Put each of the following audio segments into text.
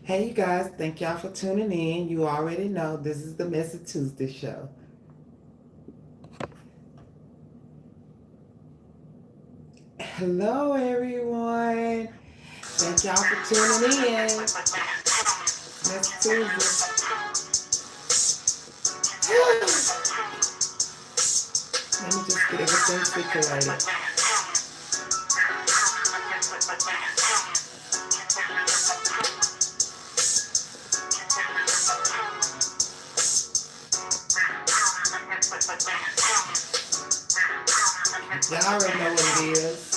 Hey, you guys, thank y'all for tuning in. You already know this is the Messy Tuesday show. Hello, everyone. Thank y'all for tuning in. Messy Tuesday. Let me just get everything situated. Y'all already know what it is.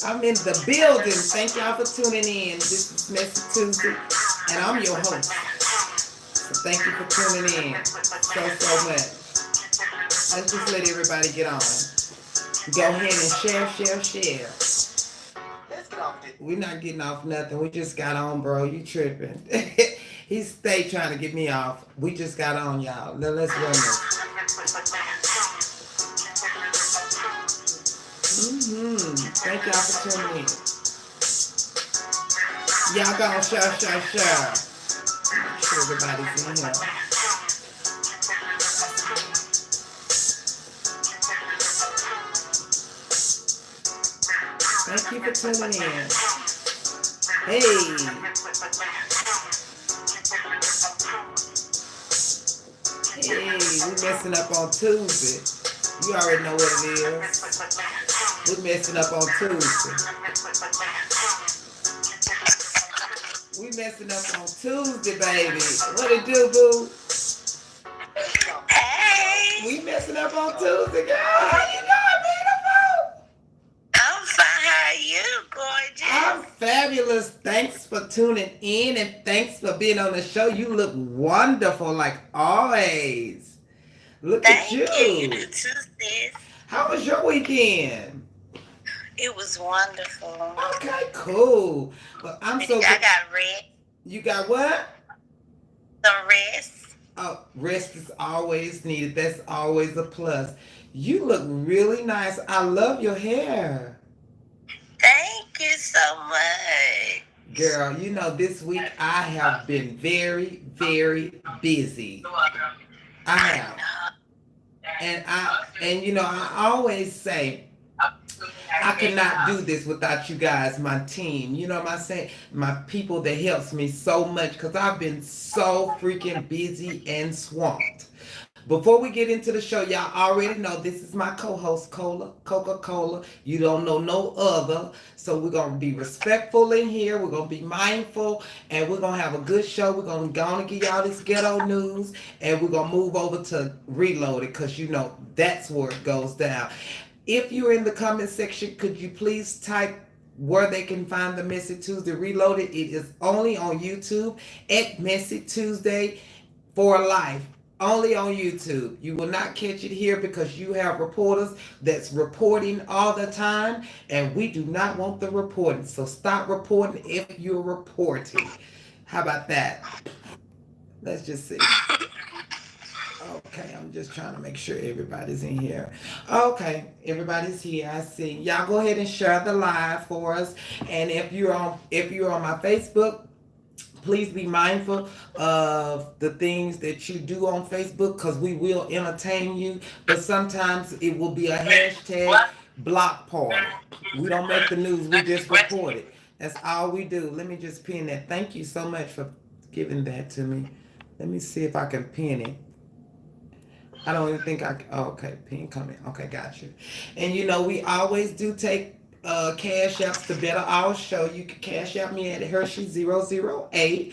I'm in the building. Thank y'all for tuning in. This is Messy Tuesday, and I'm your host. So thank you for tuning in so much. Let's just let everybody get on. Go ahead and share. We're not getting off nothing. We just got on, bro. You tripping. He stay trying to get me off. We just got on, y'all. Let's run this. Thank y'all for tuning in. Y'all gonna share. Make sure everybody's in here. Thank you for tuning in. Hey. Hey, we messing up on Tuesday. You already know what it is. We messing up on Tuesday. We messing up on Tuesday, baby. What it do, boo? Hey, We messing up on Tuesday, girl. How you doing, beautiful? I'm fine. How are you, I'm gorgeous? fabulous. Thanks for tuning in and thanks for being on the show. You look wonderful like always. Look at Thank you. You you. do too, sis. How was your weekend? It was wonderful. Okay, cool. Well, I'm so I good. got rest, You got what? some rest. Oh, rest is always needed. That's always a plus. You look really nice. I love your hair. Thank you so much. Girl, you know, this week I have been very busy. I I have. know. And you know, I always say I could not do this without you guys, my team. You know what I'm saying? My people that helps me so much because I've been so freaking busy and swamped. Before we get into the show, y'all already know this is my co-host, Coca-Cola. You don't know no other. So we're going to be respectful in here. We're going to be mindful. And we're going to have a good show. We're going to go on and give y'all this ghetto news. And we're going to move over to Reloaded because, you know, that's where it goes down. If you're in the comment section, could you please type where they can find the Messy Tuesday Reloaded? It is only on YouTube at Messy Tuesday for life. Only on YouTube. You will not catch it here because you have reporters that's reporting all the time, and we do not want the reporting. So stop reporting if you're reporting. How about that? Let's just see. Okay, I'm just trying to make sure everybody's in here. Okay, everybody's here. I see. Y'all go ahead and share the live for us. And if you're on my Facebook, please be mindful of the things that you do on Facebook because we will entertain you. But sometimes it will be a hashtag block party. We don't make the news, we just report it. That's all we do. Let me just pin that. Thank you so much for giving that to me. Let me see if I can pin it. I don't even think I. Oh, okay, pin coming. Okay, got you. And you know, we always do take cash apps to better our show. You can cash out me at Hershey008.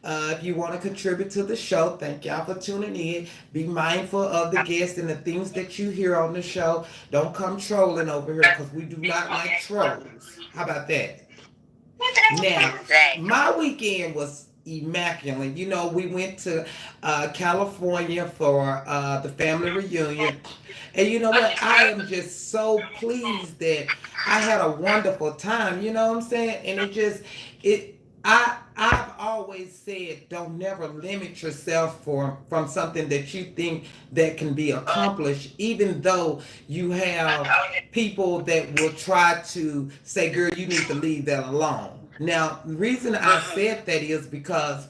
If you want to contribute to the show, thank y'all for tuning in. Be mindful of the guests and the things that you hear on the show. Don't come trolling over here because we do not like trolls. How about that? Now, Exactly. my weekend was immaculate. You know, we went to California for the family reunion. And you know what? I am just so pleased that I had a wonderful time. You know what I'm saying? And it just, it, I've always said, don't never limit yourself from something that you think that can be accomplished, even though you have people that will try to say, girl, you need to leave that alone. Now, the reason I said that is because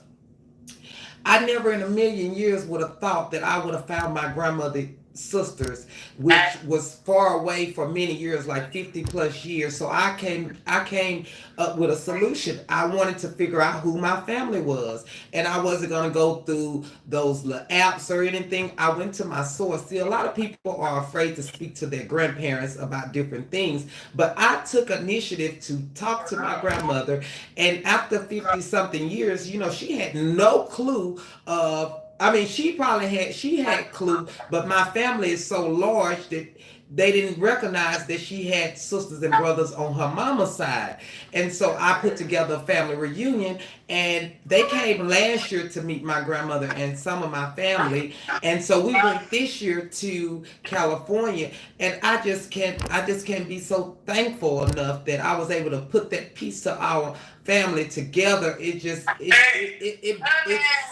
I never in a million years would have thought that I would have found my grandmother sisters, which was far away for many years, like 50 plus years. So I came up with a solution. I wanted to figure out who my family was. And I wasn't gonna go through those little apps or anything. I went to my source. See, a lot of people are afraid to speak to their grandparents about different things. But I took initiative to talk to my grandmother. And after 50 something years, she had no clue of, I mean, she had clue, but my family is so large that they didn't recognize that she had sisters and brothers on her mama's side. And so I put together a family reunion, and they came last year to meet my grandmother and some of my family. And so we went this year to California, and I just can't be so thankful enough that I was able to put that piece to our family together. It's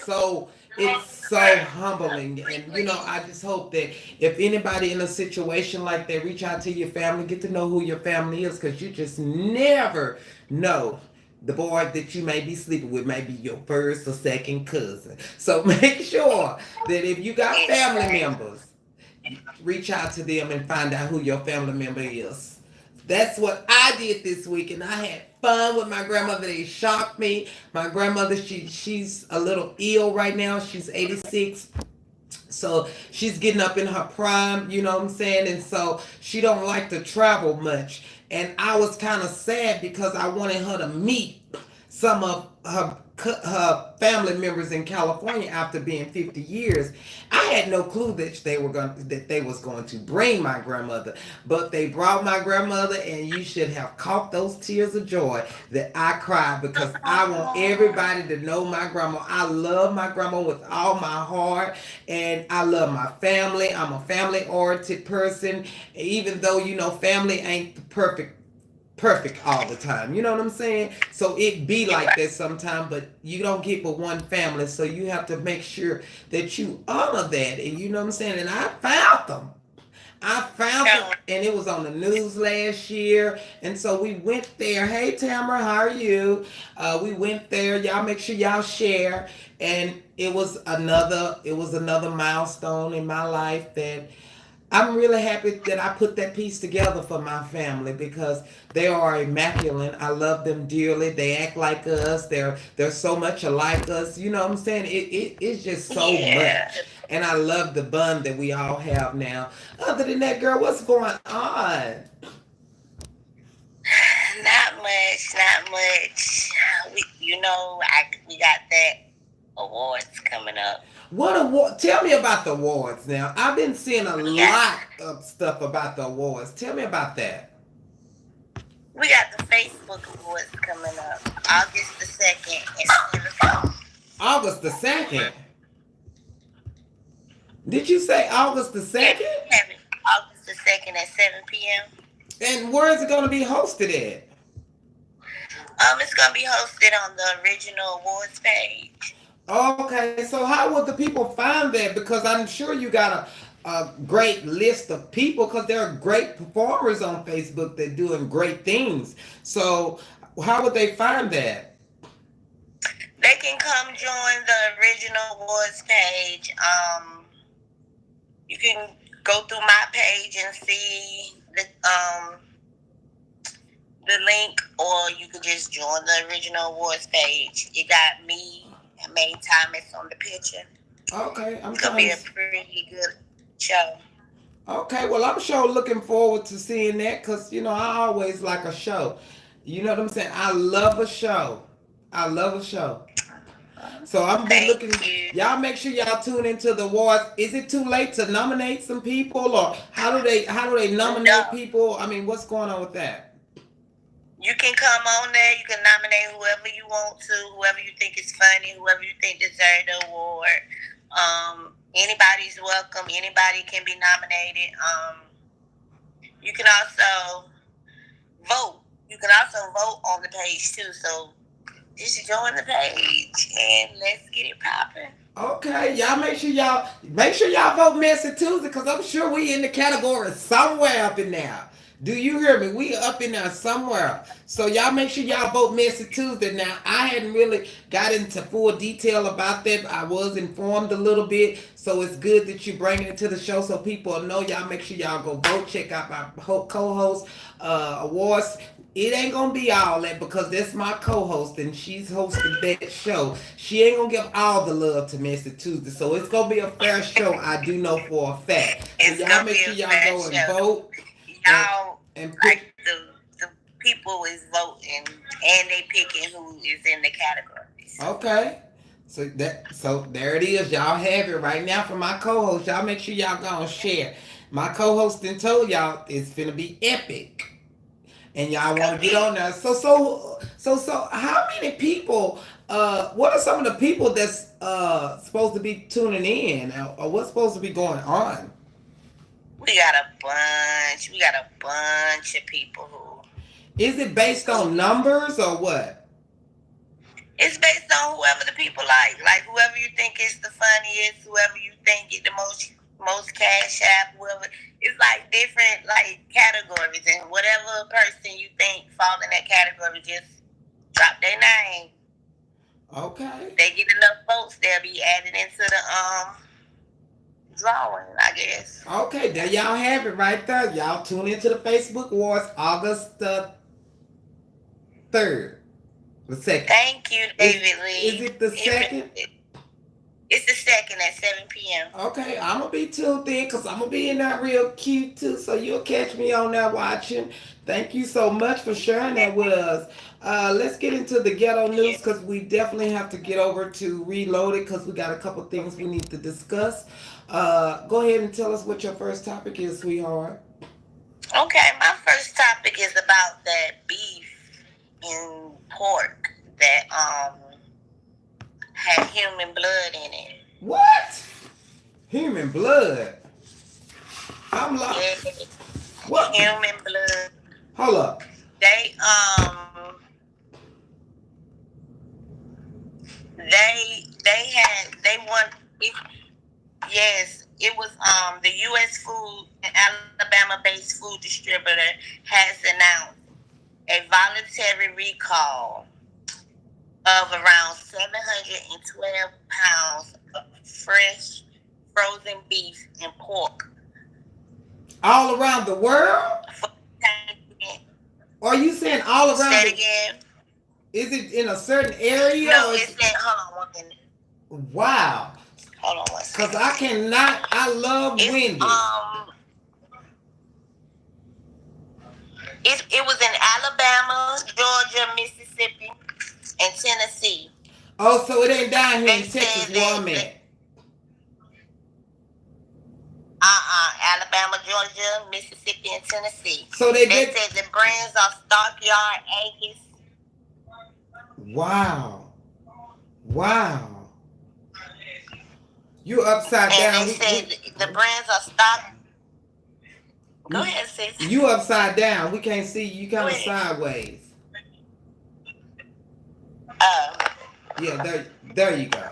so humbling. And I just hope that if anybody in a situation like that, reach out to your family, get to know who your family is, because you just never know. The boy that you may be sleeping with may be your first or second cousin. So make sure that if you got family members, reach out to them and find out who your family member is. That's what I did this week, and I had fun with my grandmother. They shocked me. My grandmother, she's a little ill right now. She's 86. So she's getting up in her prime, you know what I'm saying? And so she don't like to travel much. And I was kind of sad because I wanted her to meet some of her family members in California after being 50 years. I had no clue that they was going to bring my grandmother, but they brought my grandmother, and you should have caught those tears of joy that I cried, because I want everybody to know my grandma. I love my grandma with all my heart, and I love my family. I'm a family oriented person, even though family ain't the perfect all the time. You know what I'm saying? So it be like that sometimes, but you don't get but one family. So you have to make sure that you honor that. And you know what I'm saying? And I found them. And it was on the news last year. And so we went there. Hey, Tamara, how are you? We went there. Y'all make sure y'all share. And it was another milestone in my life that I'm really happy that I put that piece together for my family, because they are immaculate. I love them dearly. They act like us. They're so much alike us. You know what I'm saying? It's just so much. And I love the bond that we all have now. Other than that, girl, what's going on? Not much, not much. We got that awards coming up. What award? Tell me about the awards now. I've been seeing a Yeah. lot of stuff about the awards. Tell me about that. We got the Facebook awards coming up August the 2nd in Silverton. August the 2nd. Did you say August the 2nd? August the 2nd at 7 p.m. And where is it going to be hosted at? It's gonna be hosted on the original awards page. Okay, so how would the people find that? Because I'm sure you got a great list of people, because there are great performers on Facebook that doing great things. So how would they find that? They can come join the original awards page. You can go through my page and see the link, or you can just join the original awards page. You got me and May Thomas on the picture. Okay, It's gonna be a pretty good show. Okay, well, I'm sure looking forward to seeing that, because I always like a show. You know what I'm saying? I love a show. I love a show. So I'm be Thank looking. you. Y'all make sure y'all tune into the awards. Is it too late to nominate some people, or how do they nominate No. people? I mean, what's going on with that? You can come on there. You can nominate whoever you want to, whoever you think is funny, whoever you think deserves the award. Anybody's welcome. Anybody can be nominated. You can also vote. You can also vote on the page too. So just join the page and let's get it popping. Okay, y'all make sure y'all vote Messy Tuesday because I'm sure we in the category somewhere up in there. Do you hear me? We up in there somewhere. So y'all make sure y'all vote Messy Tuesday. Now I hadn't really got into full detail about that. I was informed a little bit, so it's good that you bring it to the show so people know. Y'all make sure y'all go vote. Check out my co-host awards. It ain't gonna be all that because that's my co-host and she's hosting that show. She ain't gonna give all the love to Messy Tuesday, so it's gonna be a fair show. I do know for a fact. So It's y'all gonna make be sure a y'all fair go and show. vote Y'all and pick. like the people is voting and they picking who is in the categories. Okay. So there it is. Y'all have it right now for my co-host. Y'all make sure y'all go and share. My co-host then told y'all it's finna be epic. And y'all want to get on there. So how many people what are some of the people that's supposed to be tuning in or what's supposed to be going on? We got a bunch. We got a bunch of people who. Is it based on numbers or what? It's based on whoever the people like whoever you think is the funniest, whoever you think get the most cash app, whoever. It's like different like categories, and whatever person you think fall in that category, just drop their name. Okay. They get enough votes, they'll be added into the drawing, I guess. Okay, there y'all have it right there. Y'all tune into the Facebook Awards August the 3rd. The 2nd. Thank you, David Lee. Is it the 2nd? It's the 2nd at 7 p.m. Okay, I'm gonna be tuned in because I'm gonna be in that real cute too. So you'll catch me on there watching. Thank you so much for sharing that with us. Let's get into the ghetto news because we definitely have to get over to Reloaded because we got a couple things we need to discuss. Go ahead and tell us what your first topic is, sweetheart. Okay, my first topic is about that beef and pork that had human blood in it. What? Human blood? I'm like, Yeah, what? human blood. Hold up. They want. Yes, it was the U.S. Food and Alabama-based food distributor has announced a voluntary recall of around 712 pounds of fresh frozen beef and pork. All around the world? Or are you saying all around? Say it again. Is it in a certain area? No, it's in. Hold on one minute. Wow. Hold on one second. Because I love Wendy's. It was in Alabama, Georgia, Mississippi, and Tennessee. Oh, so it ain't down here in Texas where I'm at. Alabama, Georgia, Mississippi, and Tennessee. So they said the brands are Stockyard, Angus. Wow. You upside down. And they said the brands are Stock. Go ahead, sis. You upside down. We can't see you. You kind of sideways. Yeah, there you go.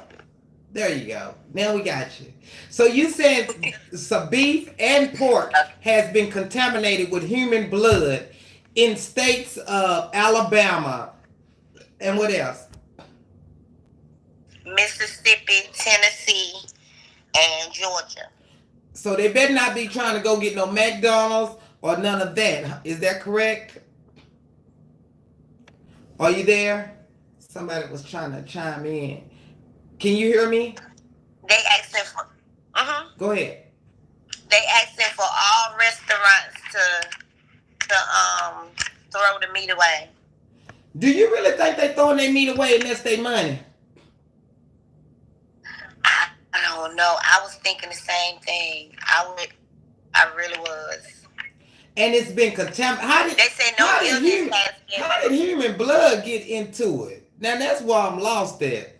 There you go. Now we got you. So you said some beef and pork has been contaminated with human blood in states of Alabama and what else? Mississippi, Tennessee, and Georgia. So they better not be trying to go get no McDonald's or none of that. Is that correct? Are you there? Somebody was trying to chime in. Can you hear me? They asking for. Go ahead. They asking for all restaurants to throw the meat away. Do you really think they throwing their meat away unless they money? I don't know. I was thinking the same thing. I really was. And it's been contaminated. They say no illness has been. How did human blood get into it? Now that's why I'm lost at.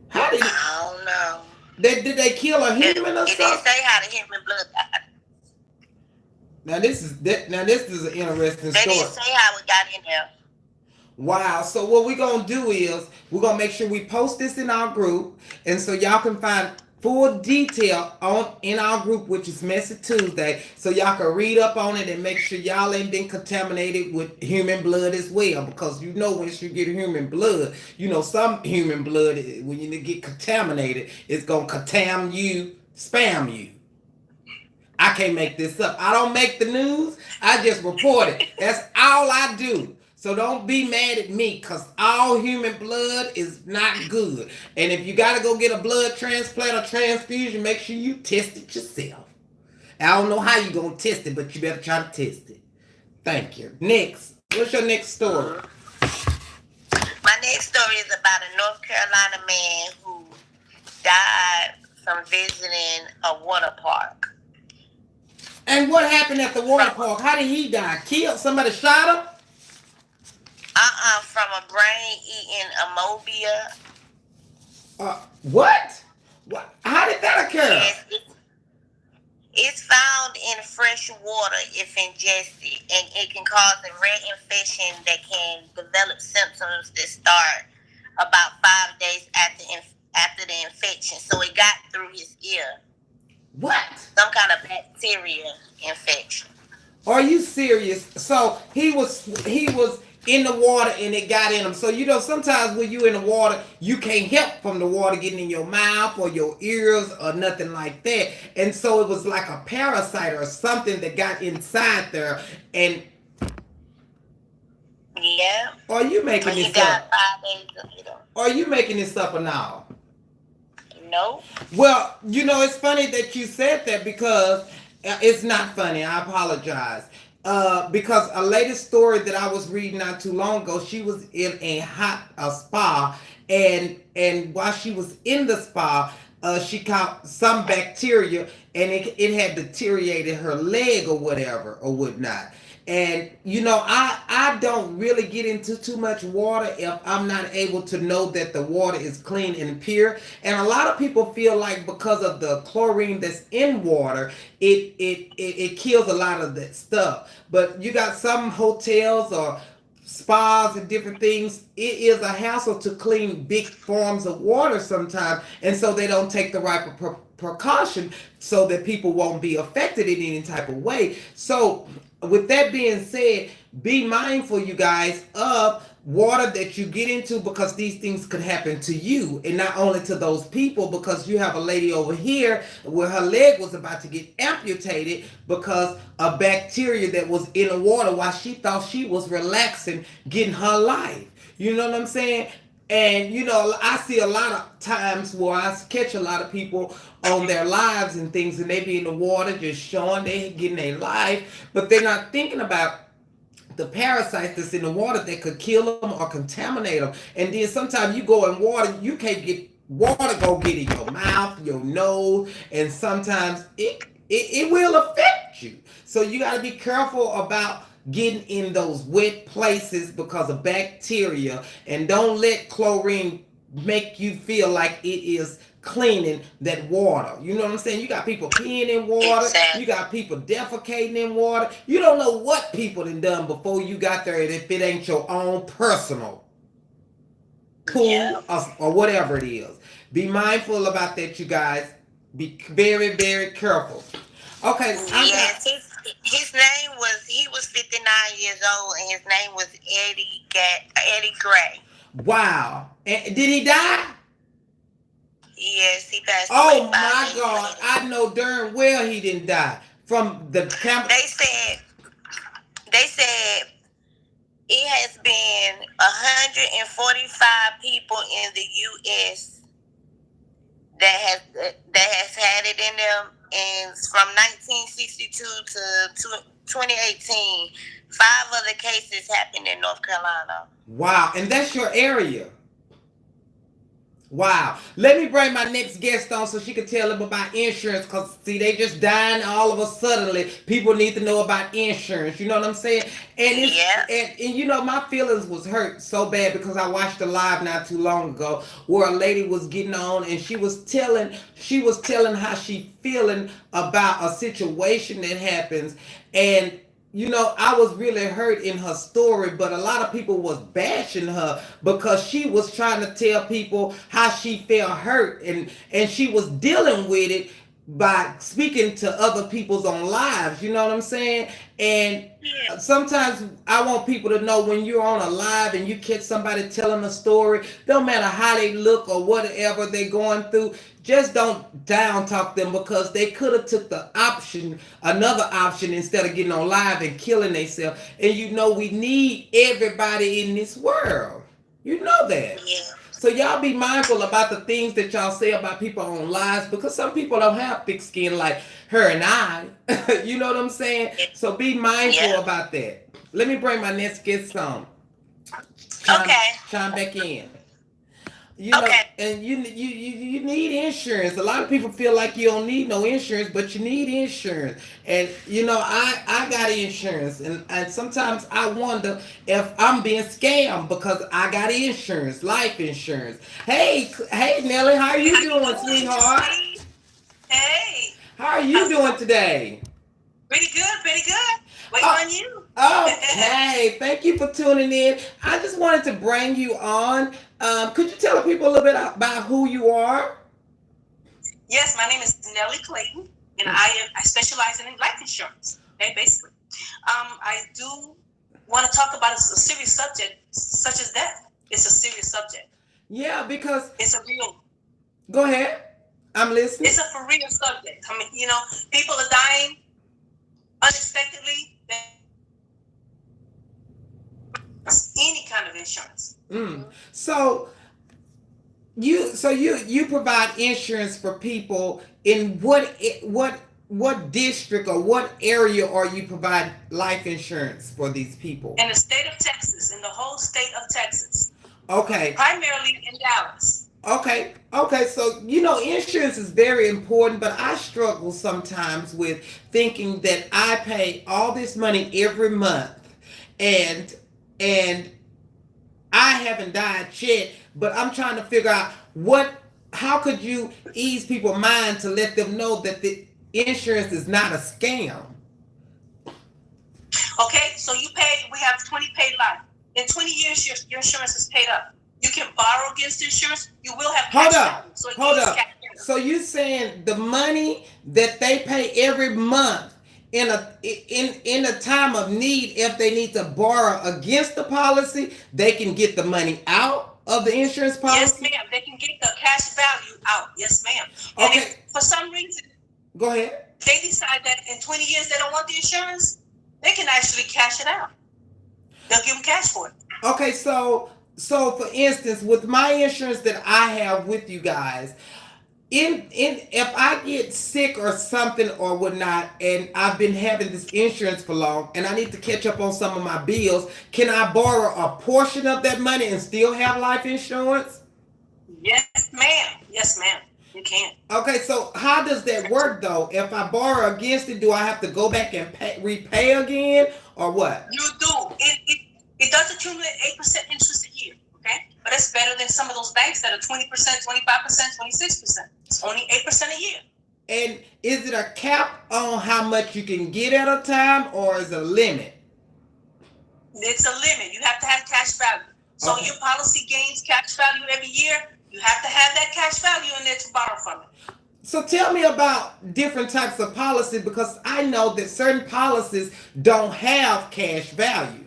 How did? I don't know. Did they kill a human or something? It didn't say how the human blood got. Now this is an interesting story. They didn't say how it got in there. Wow. So what we're gonna do is we're gonna make sure we post this in our group, and so y'all can find full detail on in our group, which is Messy Tuesday, so y'all can read up on it and make sure y'all ain't been contaminated with human blood as well. Because you know, once you get human blood, you know some human blood when you get contaminated, it's gonna contam you, spam you. I can't make this up. I don't make the news. I just report it. That's all I do. So don't be mad at me because all human blood is not good. And if you got to go get a blood transplant or transfusion, make sure you test it yourself. I don't know how you're going to test it, but you better try to test it. Thank you. Next. What's your next story? My next story is about a North Carolina man who died from visiting a water park. And what happened at the water park? How did he die? Killed? Somebody shot him? From a brain-eating amobia. What? What? How did that occur? Yes, it's found in fresh water if ingested, and it can cause a rare infection that can develop symptoms that start about 5 days after the infection. So it got through his ear. What? Some kind of bacteria infection. Are you serious? So he was in the water and it got in him. So you know sometimes when you in the water, you can't help from the water getting in your mouth or your ears or nothing like that. And so it was like a parasite or something that got inside there. And yeah. Are you making this up? 5 days later. Are you making this up or no? No. Well, you know, it's funny that you said that because it's not funny. I apologize. Because a latest story that I was reading not too long ago, she was in a spa, and while she was in the spa, she caught some bacteria, and it had deteriorated her leg or whatever or whatnot. And you know, I don't really get into too much water if I'm not able to know that the water is clean and pure. And a lot of people feel like because of the chlorine that's in water, it kills a lot of that stuff. But you got some hotels or spas and different things, it is a hassle to clean big forms of water sometimes, and so they don't take the right precaution so that people won't be affected in any type of way. So with that being said, be mindful, you guys, of water that you get into, because these things could happen to you and not only to those people. Because you have a lady over here where her leg was about to get amputated because a bacteria that was in the water while she thought she was relaxing, getting her life. You know what I'm saying? And you know, I see a lot of times where I catch a lot of people on their lives and things, and they be in the water just showing they getting their life, but they're not thinking about the parasites that's in the water that could kill them or contaminate them. And then sometimes you go in water, you can't get water go get in your mouth, your nose, and sometimes it will affect you. So you got to be careful about getting in those wet places because of bacteria, and don't let chlorine make you feel like it is cleaning that water. You know what I'm saying? You got people peeing in water. You got people defecating in water. You don't know what people done before you got there, and if it ain't your own personal pool or whatever it is. Be mindful about that, you guys. Be very, very careful. Okay. Yes, his name was, he was 59 years old, and his name was Eddie Gray. Wow. And did he die? Yes, he passed away. Oh my God. I know darn well he didn't die. From the camp. They said it has been 145 people in the U.S. that has had it in them, and from 1962 to 2018, 5 other cases happened in North Carolina. Wow, and that's your area. Wow. Let me bring my next guest on so she can tell them about insurance, because, see, they just dying all of a suddenly. People need to know about insurance. You know what I'm saying? And it's, and you know, my feelings was hurt so bad because I watched a live not too long ago where a lady was getting on, and she was telling how she feeling about a situation that happens, and I was really hurt in her story, but a lot of people was bashing her because she was trying to tell people how she felt hurt, and she was dealing with it by speaking to other people's on lives. You know what I'm saying? And Yeah. sometimes I want people to know when you're on a live and you catch somebody telling a story, don't matter how they look or whatever they're going through, just don't down talk them because they could have took the option, another option, instead of getting on live and killing themselves. And we need everybody in this world. You know that. Yeah. So y'all be mindful about the things that y'all say about people on lives because some people don't have thick skin like her and I. You know what I'm saying? So be mindful Yeah. about that. Let me bring my next guest on. Chime, Okay. chime back in. Okay. And you need insurance. A lot of people feel like you don't need no insurance, but you need insurance. And I got insurance, and sometimes I wonder if I'm being scammed because I got insurance, life insurance. Hey Nelly, how are you doing, sweetheart? Hey, How are you doing today? pretty good, pretty good. Waiting Oh, on you. okay, thank you for tuning in. I just wanted to bring you on. Could you tell the people a little bit about who you are? Yes, my name is Nellie Clayton, and I specialize in life insurance. Okay, basically, I do want to talk about a serious subject such as death. It's a serious subject. Yeah, because It's a real. go ahead. I'm listening. It's a for real subject. I mean, people are dying unexpectedly. Any kind of insurance. So you provide insurance for people in what district or what area are you provide life insurance for these people? In the state of Texas, in the whole state of Texas, Okay. primarily in Dallas. Okay. So insurance is very important, but I struggle sometimes with thinking that I pay all this money every month, and and I haven't died yet, but I'm trying to figure out how could you ease people's mind to let them know that the insurance is not a scam. Okay, so we have 20 paid life. In 20 years, your insurance is paid up. You can borrow against insurance. You will have cash value. So Hold up. So you saying the money that they pay every month in a time of need, if they need to borrow against the policy, they can get the money out of the insurance policy? Yes, ma'am. They can get the cash value out. Yes, ma'am. And Okay. if for some reason Go ahead. they decide that in 20 years they don't want the insurance, they can actually cash it out. They'll give them cash for it. Okay, so for instance, with my insurance that I have with you guys, in if I get sick or something or whatnot, and I've been having this insurance for long, and I need to catch up on some of my bills, can I borrow a portion of that money and still have life insurance? Yes, ma'am. Yes, ma'am. You can. Okay, so how does that work though? If I borrow against it, do I have to go back and repay again, or what? You do. It does accumulate 8% interest a year. Okay, but it's better than some of those banks that are 20%, 25%, 26%. It's only 8% a year. And is it a cap on how much you can get at a time, or is it a limit? It's a limit. You have to have cash value. So Okay. your policy gains cash value every year. You have to have that cash value in there to borrow from it. So tell me about different types of policy, because I know that certain policies don't have cash value.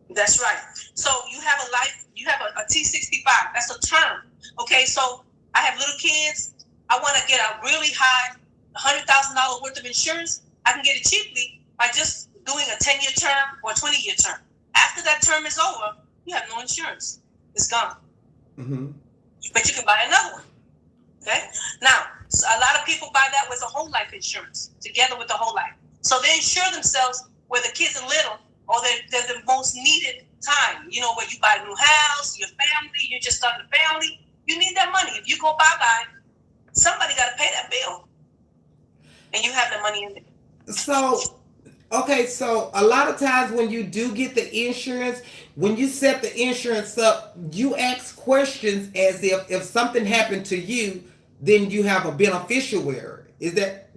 That's right. So you have a T65. That's a term. Okay, so I have little kids. I want to get a really high $100,000 worth of insurance. I can get it cheaply by just doing a 10-year term or a 20-year term. After that term is over, you have no insurance. It's gone. Mm-hmm. But you can buy another one. Okay? Now, so a lot of people buy that with a whole life insurance, together with the whole life. So they insure themselves where the kids are little, or they're the most needed time. Where you buy a new house, your family, you're just starting a family. You need that money. If you go bye-bye, somebody got to pay that bill. And you have the money in there. So a lot of times when you do get the insurance, when you set the insurance up, you ask questions as if something happened to you, then you have a beneficiary.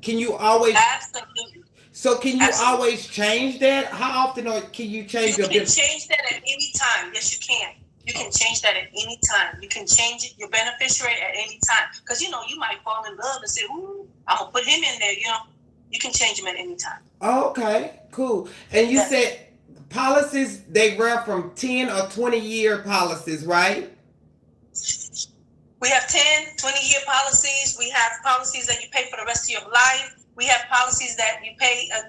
Can you always? Absolutely. So can you Absolutely. always change that? How often or can you change You your can benefits? change that at any time. Yes, you can. You can change that at any time. You can change it, your beneficiary at any time. Because, you know, you might fall in love and say, ooh, I'm going to put him in there, you know. You can change him at any time. Okay, cool. And you Yes. said policies, they run from 10 or 20-year policies, right? We have 10, 20-year policies. We have policies that you pay for the rest of your life. We have policies that you pay up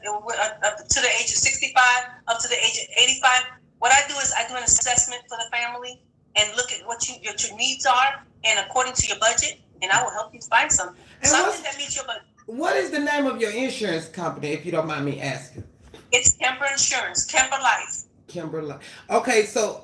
to the age of 65, up to the age of 85. What I do is I do an assessment for the family and look at what your needs are, and according to your budget, and I will help you find something. And Something that meets your budget. what is the name of your insurance company, if you don't mind me asking? It's Kemper Insurance, Kemper Life. Kimberly. Okay, so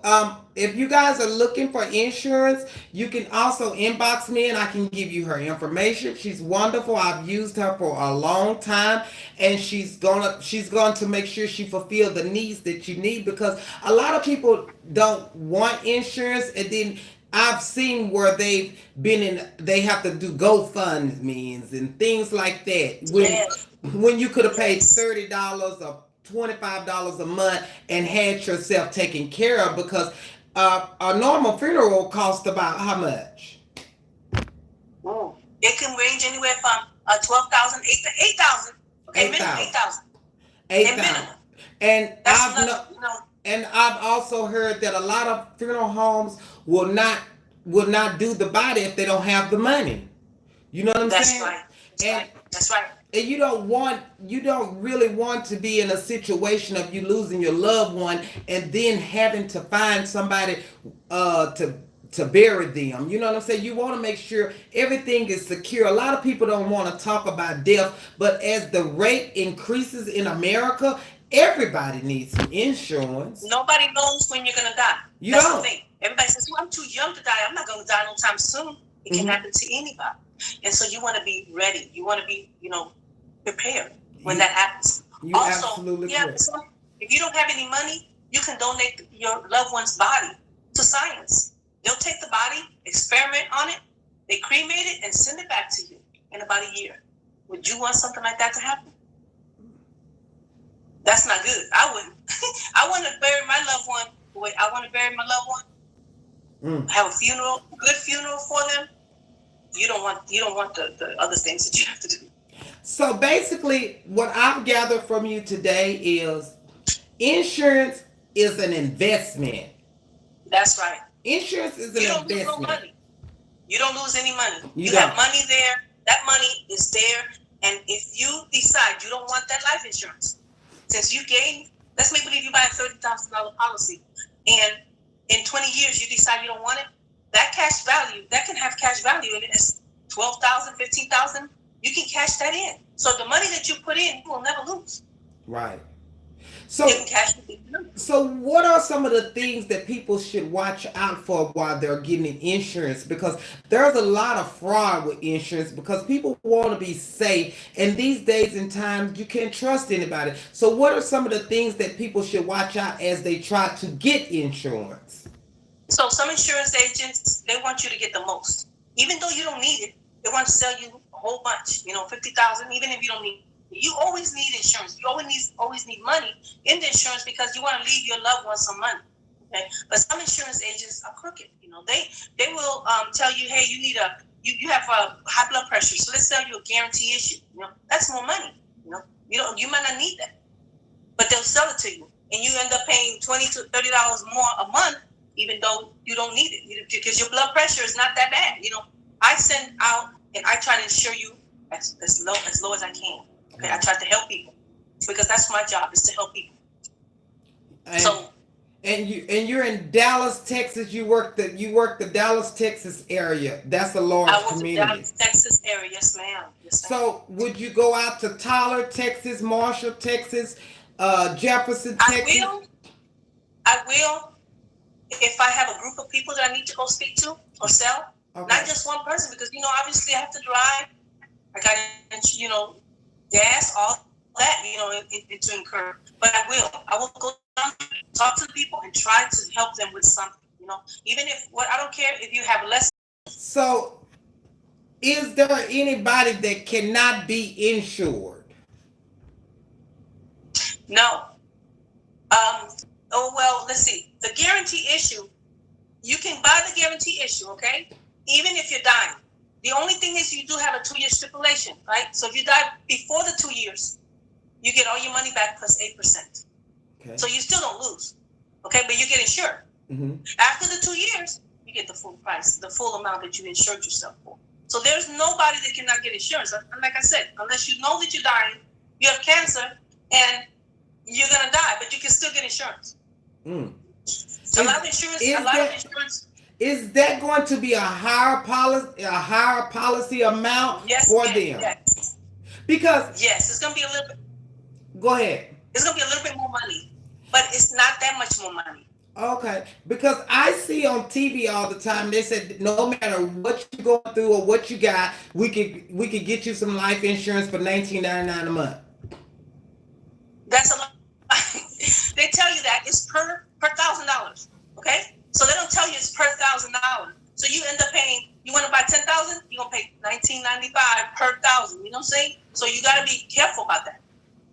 if you guys are looking for insurance, you can also inbox me and I can give you her information. She's wonderful. I've used her for a long time, and she's going to make sure she fulfill the needs that you need, because a lot of people don't want insurance, and then I've seen where they have to do GoFundMe's and things like that Yes. when you could have paid $30 or $25 a month and had yourself taken care of, because a normal funeral costs about how much? It can range anywhere from 12,000, 8,000. Okay, minimum 8,000. 8,000. And That's I've enough, you know. and I've also heard that a lot of funeral homes will not do the body if they don't have the money. You know what I'm That's saying? right. That's And right. That's right. and you don't really want to be in a situation of you losing your loved one and then having to find somebody to bury them. You know what I'm saying? You want to make sure everything is secure. A lot of people don't want to talk about death, but as the rate increases in America, everybody needs some insurance. Nobody knows when you're gonna die. You That's don't. the thing. Everybody says, "Well, I'm too young to die. I'm not gonna die no time soon." It can Mhm. happen to anybody, and so you want to be ready. You want to be, prepared when You- that happens. You Also, absolutely yeah, correct. if you don't have any money, you can donate your loved one's body to science. They'll take the body, experiment on it, they cremate it, and send it back to you in about a year. Would you want something like that to happen? That's not good. I wouldn't. I want to bury my loved one the way I want to bury my loved one. Have a funeral, good funeral for them. You don't want the other things that you have to do. So basically, what I've gathered from you today is insurance is an investment. That's right. Insurance is an You don't lose no investment. money. You don't lose any money. You You have don't. money there. That money is there. And if you decide you don't want that life insurance, since you gain, let's make believe you buy a $30,000 policy, and in 20 years you decide you don't want it, that cash value, that can have cash value in it. It's 12,000, 15,000. You can cash that in. So the money that you put in, you will never lose. Right. You can cash it in. So what are some of the things that people should watch out for while they're getting insurance? Because there's a lot of fraud with insurance, because people want to be safe, and these days and times you can't trust anybody. So what are some of the things that people should watch out as they try to get insurance? So some insurance agents, they want you to get the most. Even though you don't need it, they want to sell you a whole bunch, 50,000, even if you don't need it. You always need insurance. You always need money in the insurance, because you want to leave your loved ones some money. Okay, but some insurance agents are crooked. They will tell you, hey, you have a high blood pressure, so let's sell you a guarantee issue. That's more money. You might not need that, but they'll sell it to you, and you end up paying $20 to $30 more a month, even though you don't need it, because your blood pressure is not that bad. I send out and I try to insure you as low as I can. Okay, I try to help people, because that's my job, is to help people. And you're in Dallas, Texas. You work the Dallas, Texas area. That's a large I work community. in Dallas, Texas area. Yes, ma'am. Yes, ma'am. So would you go out to Tyler, Texas, Marshall, Texas, Jefferson, Texas? I will. If I have a group of people that I need to go speak to or sell, Okay. not just one person, because obviously I have to drive. I got gas, all that, it to incur. But I will go down, talk to the people, and try to help them with something. Even if I don't care if you have less. So, is there anybody that cannot be insured? No. Oh well, let's see. The guarantee issue, you can buy the guarantee issue, okay? Even if you're dying. The only thing is you do have a 2-year stipulation, right? So if you die before the 2 years, you get all your money back plus 8%. Okay. So you still don't lose, okay? But you get insured. Mm-hmm. After the 2 years, you get the full price, the full amount that you insured yourself for. So there's nobody that cannot get insurance. And like I said, unless you know that you're dying, you have cancer, and you're gonna die, but you can still get insurance. Mm. A lot of insurance. Is that going to be a higher policy amount Yes, for yes, them? yes. Because Yes, it's gonna be a little bit. go ahead. It's gonna be a little bit more money, but it's not that much more money. Okay, because I see on TV all the time they said no matter what you're going through or what you got, we could get you some life insurance for $19.99 a month. That's a lot. They tell you that it's per $1,000. Okay, so they don't tell you it's per $1,000. So you end up paying. You want to buy 10,000, you're gonna pay $19.95 per 1,000. You know what I'm saying? So you got to be careful about that.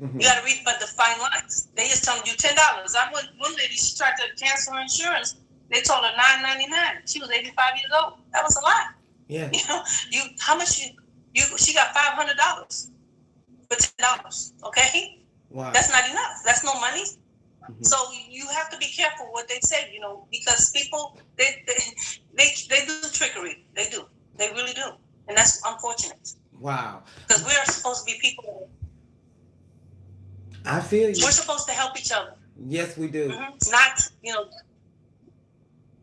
Mm-hmm. You got to read about the fine lines. They just telling you $10. I went one lady. She tried to cancel her insurance. They told her $9.99. She was 85 years old. That was a lot. Yeah. You know, how much she got $500 for $10. Okay, Wow. that's not enough. That's no money. Mm-hmm. So you have to be careful what they say. You know, because people they do trickery. They do. They really do, and that's unfortunate. Wow. Because we are supposed to be people. I feel you. We're supposed to help each other. Yes, we do. Mm-hmm. Not,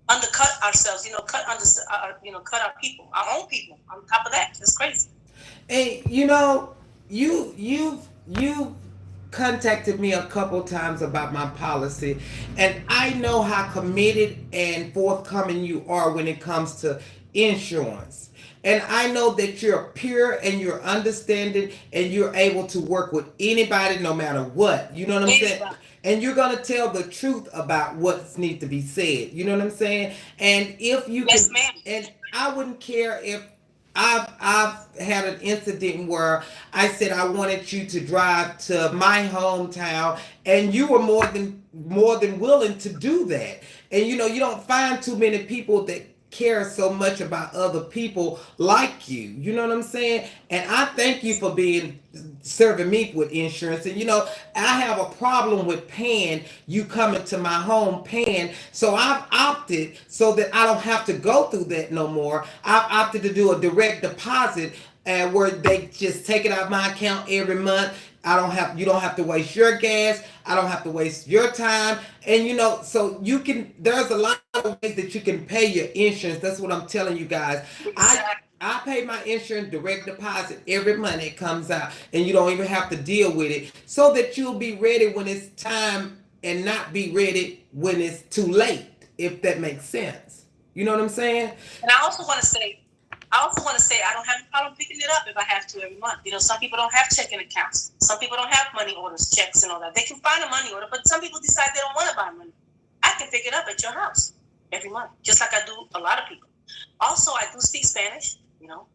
undercut ourselves. Cut our people, our own people. On top of that, it's crazy. And you've contacted me a couple times about my policy, and I know how committed and forthcoming you are when it comes to insurance. And I know that you're pure and you're understanding and you're able to work with anybody no matter what. You know what I'm saying? And you're gonna tell the truth about what needs to be said. You know what I'm saying? And if you Yes, can, ma'am. and I wouldn't care if I've had an incident where I said I wanted you to drive to my hometown, and you were more than willing to do that. And you don't find too many people that care so much about other people like you. You know what I'm saying? And I thank you for serving me with insurance. And I have a problem with paying you coming to my home paying. So I've opted so that I don't have to go through that no more. I've opted to do a direct deposit where they just take it out of my account every month. You don't have to waste your gas. I don't have to waste your time. And so there's a lot of ways that you can pay your insurance. That's what I'm telling you guys. I pay my insurance direct deposit every month it comes out, and you don't even have to deal with it, so that you'll be ready when it's time and not be ready when it's too late, if that makes sense. You know what I'm saying? And I also want to say I don't have a problem picking it up if I have to every month. Some people don't have checking accounts. Some people don't have money orders, checks, and all that. They can find a money order, but some people decide they don't want to buy money. I can pick it up at your house every month, just like I do a lot of people. Also, I do speak Spanish.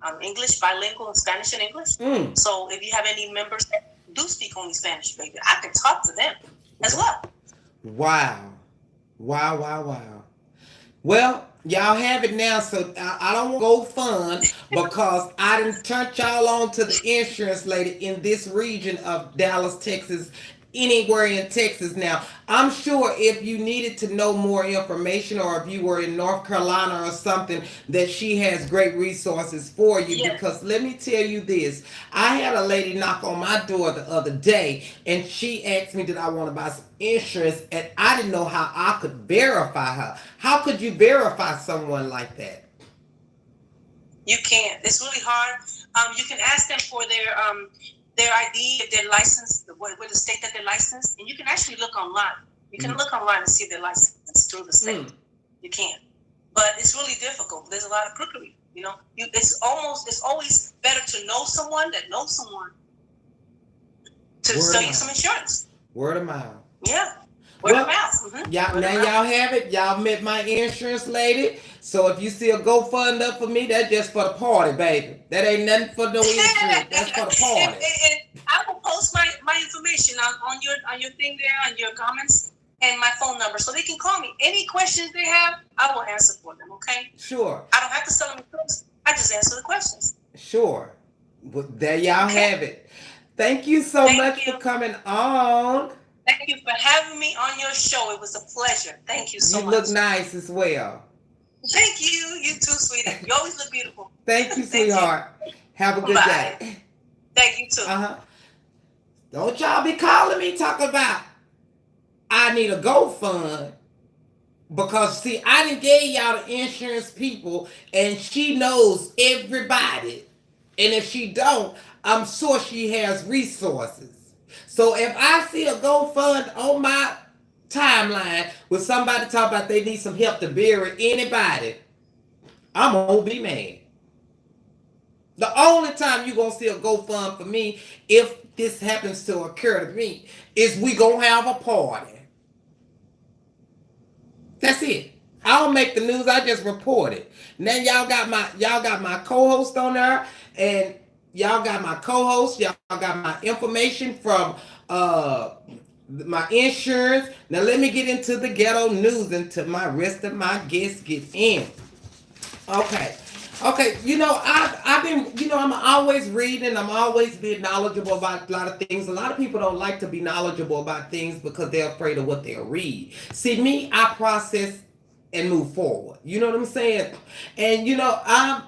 I'm English, bilingual in Spanish and English. So if you have any members that do speak only Spanish, baby, I can talk to them as well. Wow. Well, y'all have it now, so I don't want to go fun because I done turned y'all on to the insurance lady in this region of Dallas, Texas, anywhere in Texas. Now, I'm sure if you needed to know more information, or if you were in North Carolina or something, that she has great resources for you. Yes. Because let me tell you this, I had a lady knock on my door the other day, and she asked me did I want to buy some insurance, and I didn't know how I could verify her. How could you verify someone like that? You can't. It's really hard. You can ask them for their ID, if they're licensed, with the state that they're licensed, and you can actually look online. You can look online and see their license through the state. You can, but it's really difficult. There's a lot of crookery. It's always better to know someone that knows someone to sell you some insurance. Word of mouth. Yeah. Word of mouth. Mm-hmm. Y'all have it. Y'all met my insurance lady. So if you see a GoFund up for me, that's just for the party, baby. That ain't nothing for no insurance. That's for the party. And I will post my information on your thing there, on your comments, and my phone number, so they can call me. Any questions they have, I will answer for them. Okay? Sure. I don't have to sell them books. I just answer the questions. Sure. Well, there y'all have it. Thank you so much for coming on. Thank you for having me on your show. It was a pleasure. Thank you so much. You look nice as well. Thank you. You too, sweetie. You always look beautiful. Thank you, sweetheart. Have a good day. Thank you too. Don't y'all be calling me talking about I need a GoFund. Because see, I done gave y'all the insurance people and she knows everybody. And if she don't, I'm sure she has resources. So if I see a GoFund on my timeline with somebody talking about they need some help to bury anybody, I'm gonna be mad. The only time you're gonna see a GoFund for me, if this happens to occur to me, is we gonna have a party. That's it. I don't make the news, I just report it. Now y'all got my co-host on there, and y'all got my co-host, y'all got my information from my insurance. Now let me get into the ghetto news until my rest of my guests get in. Okay, I've been, I'm always reading, I'm always being knowledgeable about a lot of things. A lot of people don't like to be knowledgeable about things because they're afraid of what they'll read. See, me, I process and move forward. You know what I'm saying? And I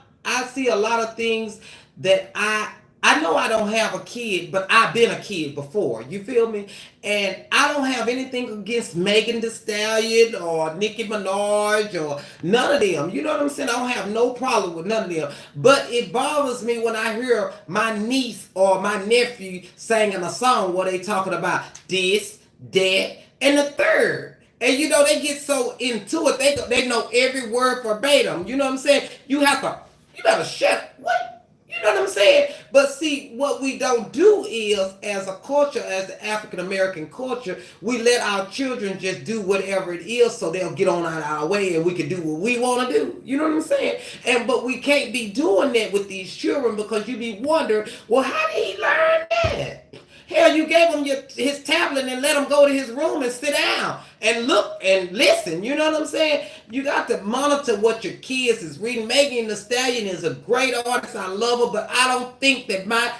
see a lot of things that I know I don't have a kid, but I've been a kid before. You feel me? And I don't have anything against Megan Thee Stallion or Nicki Minaj or none of them. You know what I'm saying? I don't have no problem with none of them. But it bothers me when I hear my niece or my nephew singing a song where they talking about this, that, and the third. And they get so into it, they know every word verbatim. You know what I'm saying? You better shut up. What? You know what I'm saying? But see, what we don't do is, as a culture, as the African American culture, we let our children just do whatever it is so they'll get on out of our way and we can do what we want to do. You know what I'm saying? But we can't be doing that with these children because you be wondering, well, how did he learn that? Hell, you gave him his tablet and let him go to his room and sit down and look and listen. You know what I'm saying? You got to monitor what your kids is reading. Megan Thee Stallion is a great artist. I love her, but I don't think that my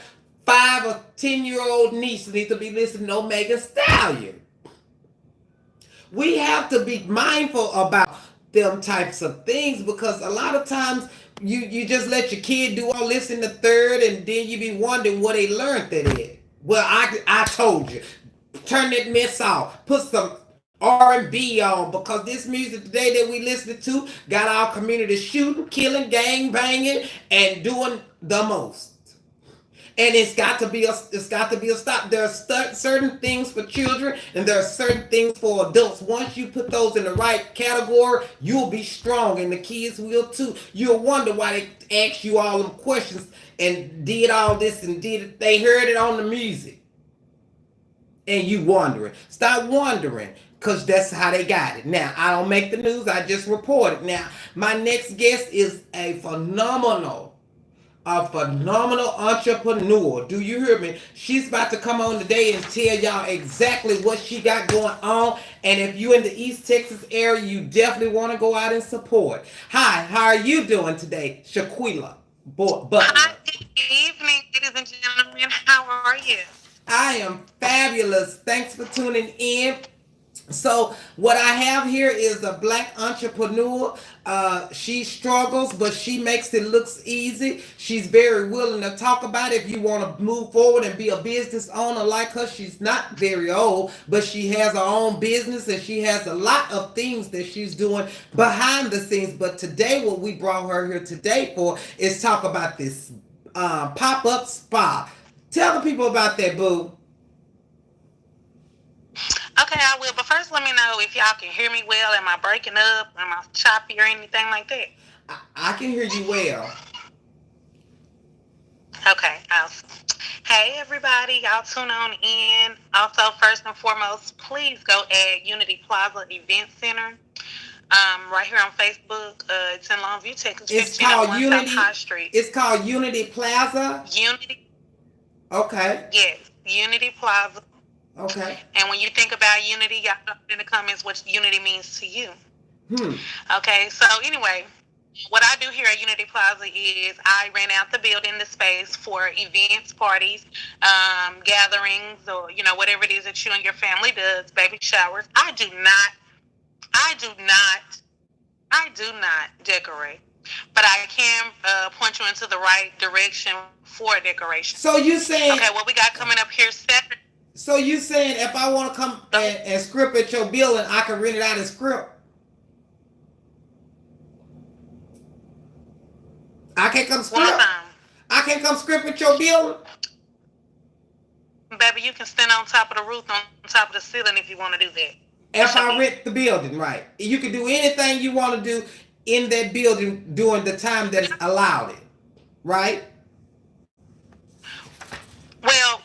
5 or 10-year-old niece needs to be listening to no Megan Thee Stallion. We have to be mindful about them types of things because a lot of times you just let your kid do all this in the third and then you be wondering what they learned that is. Well, I told you, turn that mess off. Put some R&B on because this music today that we listening to got our community shooting, killing, gang banging, and doing the most. And it's got to be a stop. There are certain things for children and there are certain things for adults. Once you put those in the right category, you'll be strong and the kids will too. You'll wonder why they ask you all them questions and did all this and did it. They heard it on the music. And you wondering. Stop wondering. Because that's how they got it. Now, I don't make the news. I just report it. Now, my next guest is a phenomenal entrepreneur. Do you hear me? She's about to come on today and tell y'all exactly what she got going on. And if you're in the East Texas area, you definitely want to go out and support. Hi, how are you doing today, Shaquila Butler? Hi, good evening, ladies and gentlemen. How are you? I am fabulous. Thanks for tuning in. So what I have here is a black entrepreneur. She struggles, but she makes it look easy. She's very willing to talk about it. If you want to move forward and be a business owner like her, she's not very old, but she has her own business and she has a lot of things that she's doing behind the scenes. But today, what we brought her here today for is talk about this pop-up spa. Tell the people about that, boo. Okay, I will. But first, let me know if y'all can hear me well. Am I breaking up? Am I choppy or anything like that? I can hear you well. Okay, awesome. Hey, everybody. Y'all tune on in. Also, first and foremost, please go add Unity Plaza Event Center. Right here on Facebook. It's in Longview, Texas. It's called 1501 Unity. South High Street. It's called Unity Plaza. Unity. Okay. Yes, Unity Plaza. Okay. And when you think about unity, y'all put in the comments what unity means to you. Okay, so anyway, what I do here at Unity Plaza is I rent out the building, the space for events, parties, gatherings, or whatever it is that you and your family does, baby showers. I do not decorate, but I can point you into the right direction for decoration. So you saying? Okay, what we got coming up here Saturday. So you saying if I want to come and script at your building, I can rent it out as script? I can come script. I can come script at your building. Baby, you can stand on top of the roof, on top of the ceiling if you want to do that. If I rent the building, right? You can do anything you want to do in that building during the time that's allowed it, right? Well,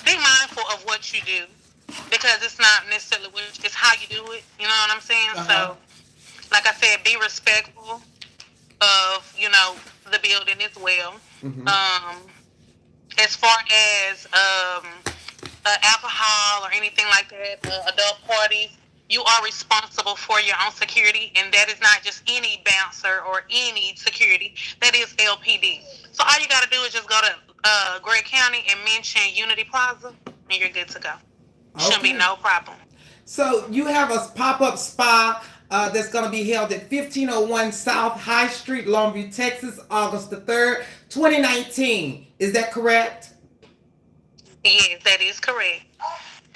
be mindful of what you do because it's not necessarily it's how you do it. You know what I'm saying? So, like I said, be respectful of the building as well. As far as alcohol or anything like that, adult parties, you are responsible for your own security, and that is not just any bouncer or any security. That is LPD. So all you got to do is just go to Gregg County and mention Unity Plaza, and you're good to go. Shouldn't be no problem. So you have a pop-up spa that's going to be held at 1501 South High Street, Longview, Texas, August the 3rd, 2019. Is that correct? Yes, that is correct.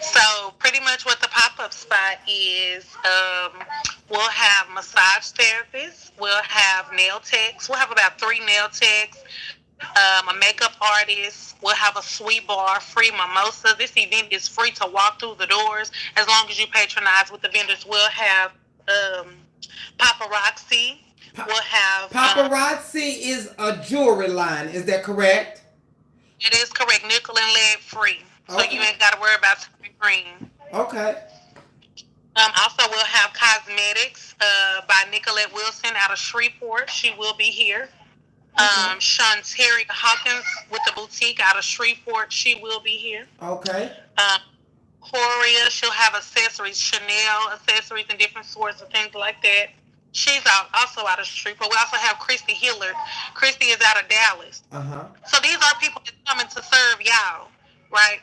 So pretty much what the pop-up spot is, we'll have massage therapists, we'll have nail techs, we'll have about 3 nail techs, a makeup artist, we'll have a sweet bar, free mimosa. This event is free to walk through the doors as long as you patronize with the vendors. We'll have paparazzi. We'll have paparazzi is a jewelry line. Is that correct? It is correct. Nickel and lead free. So you ain't got to worry about something green. Okay. Also, we'll have cosmetics by Nicolette Wilson out of Shreveport. She will be here. Shanteri Hawkins with the boutique out of Shreveport. She will be here. Okay. Coria, she'll have accessories, Chanel accessories and different sorts of things like that. She's also out of Shreveport. We also have Christy Hillard. Christy is out of Dallas. So these are people that's coming to serve y'all, right?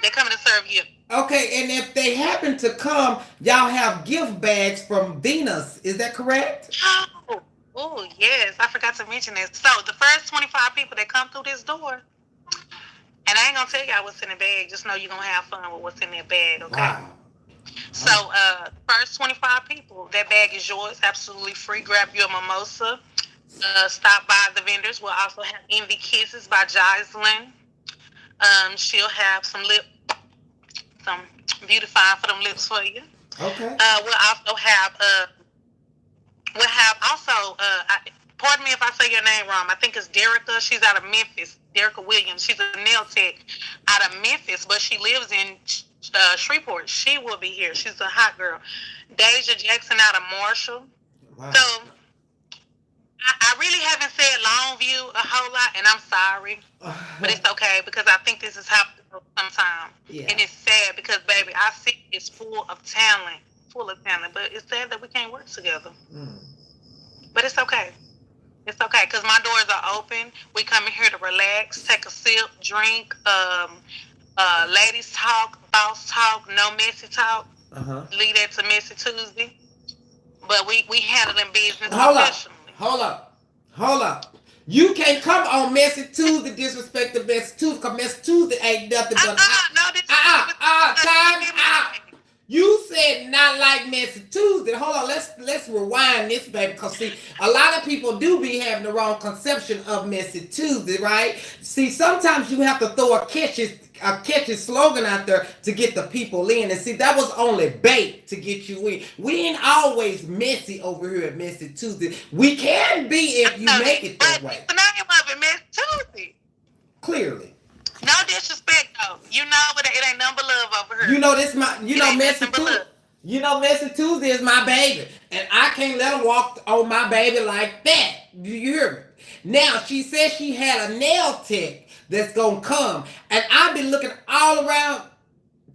They're coming to serve you. Okay, and if they happen to come, y'all have gift bags from Venus. Is that correct? Oh, yes. I forgot to mention this. So the first 25 people that come through this door, and I ain't going to tell y'all what's in the bag. Just know you're going to have fun with what's in that bag, okay? Wow. So first 25 people, that bag is yours, absolutely free. Grab your mimosa. Stop by the vendors. We'll also have Envy Kisses by Jocelyn. She'll have some beautifying for them lips for you. Okay. We'll also have pardon me if I say your name wrong. I think it's Derica. She's out of Memphis. Derica Williams. She's a nail tech out of Memphis, but she lives in Shreveport. She will be here. She's a hot girl. Deja Jackson out of Marshall. Wow. So I really haven't said Longview a whole lot, and I'm sorry, but it's okay because I think this is happening sometimes. Yeah. And it's sad because, baby, I see it's full of talent, but it's sad that we can't work together. But it's okay. It's okay because my doors are open. We come in here to relax, take a sip, drink, ladies talk, boss talk, no messy talk. Leave that to Messy Tuesday. But we handling business professionally. Hold up. You can't come on Messy Tuesday disrespect the Messy Tuesday because Messy Tuesday ain't nothing but time out. You said not like Messy Tuesday. Hold on, let's rewind this, baby, because see, a lot of people do be having the wrong conception of Messy Tuesday, right? See, sometimes you have to throw a catchy slogan out there to get the people in. And see, that was only bait to get you in. We ain't always messy over here at Messy Tuesday. We can be if you make it that way. The name of it, Messy Tuesday. Clearly. No disrespect though. You know, but it ain't number love over here. You know this, Messy Tuesday. You know, Messy Tuesday is my baby, and I can't let her walk on my baby like that. Do you hear me? Now, she said she had a nail tech that's gonna come, and I've been looking all around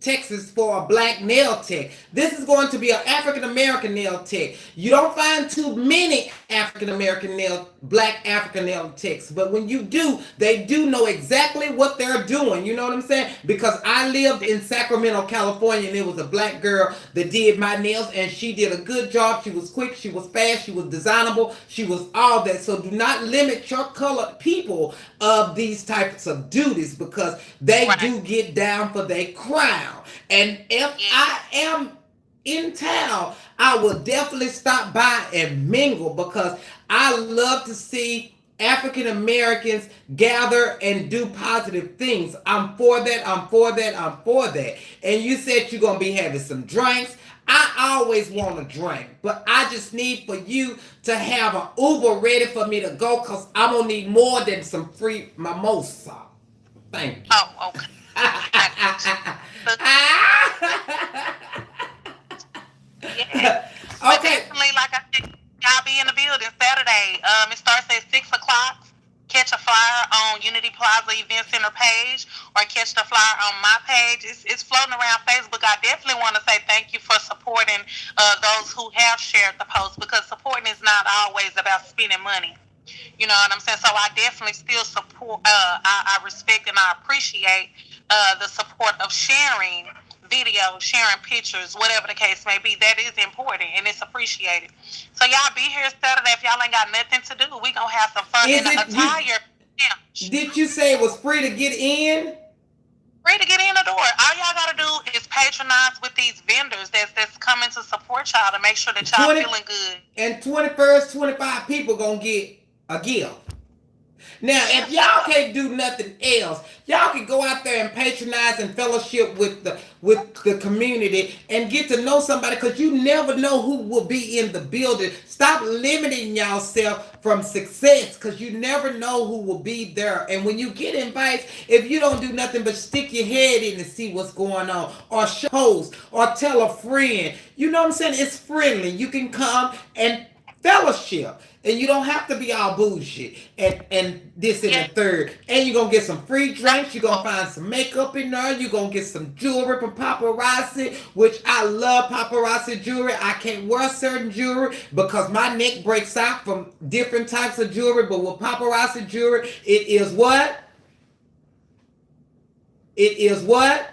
Texas for a black nail tech. This is going to be an African American nail tech. You don't find too many African American black African nail techs, but when you do, they do know exactly what they're doing. You know what I'm saying? Because I lived in Sacramento, California, and there was a black girl that did my nails, and she did a good job. She was quick, she was fast, she was designable, she was all that. So do not limit your colored people of these types of duties, because they do get down for their crown. And if I am in town, I will definitely stop by and mingle, because I love to see African Americans gather and do positive things. I'm for that. I'm for that. I'm for that. And you said you're going to be having some drinks. I always want a drink, but I just need for you to have an Uber ready for me to go, because I'm going to need more than some free mimosa. Thank you. Oh, okay. Yeah. But Okay. definitely, like I said, y'all be in the building Saturday. It starts at 6:00. Catch a flyer on Unity Plaza Event Center page, or catch the flyer on my page. It's floating around Facebook. I definitely want to say thank you for supporting those who have shared the post, because supporting is not always about spending money. You know what I'm saying? So I definitely still support. I respect and I appreciate the support of sharing videos, sharing pictures, whatever the case may be. That is important and it's appreciated. So y'all be here Saturday. If y'all ain't got nothing to do, we gonna have some fun in the attire. Did you say it was free to get in? Free to get in the door. All y'all gotta do is patronize with these vendors that's coming to support y'all, to make sure that y'all feeling good. And 21st, 25 people gonna get a gift. Now, if y'all can't do nothing else, y'all can go out there and patronize and fellowship with the community and get to know somebody, because you never know who will be in the building. Stop limiting yourself from success, because you never know who will be there. And when you get invites, if you don't do nothing but stick your head in and see what's going on, or shows, or tell a friend, you know what I'm saying? It's friendly. You can come and fellowship. And you don't have to be all bullshit and this and the third. And you're going to get some free drinks. You're going to find some makeup in there. You're going to get some jewelry from Paparazzi, which I love Paparazzi jewelry. I can't wear certain jewelry because my neck breaks out from different types of jewelry. But with Paparazzi jewelry, it is what? It is what?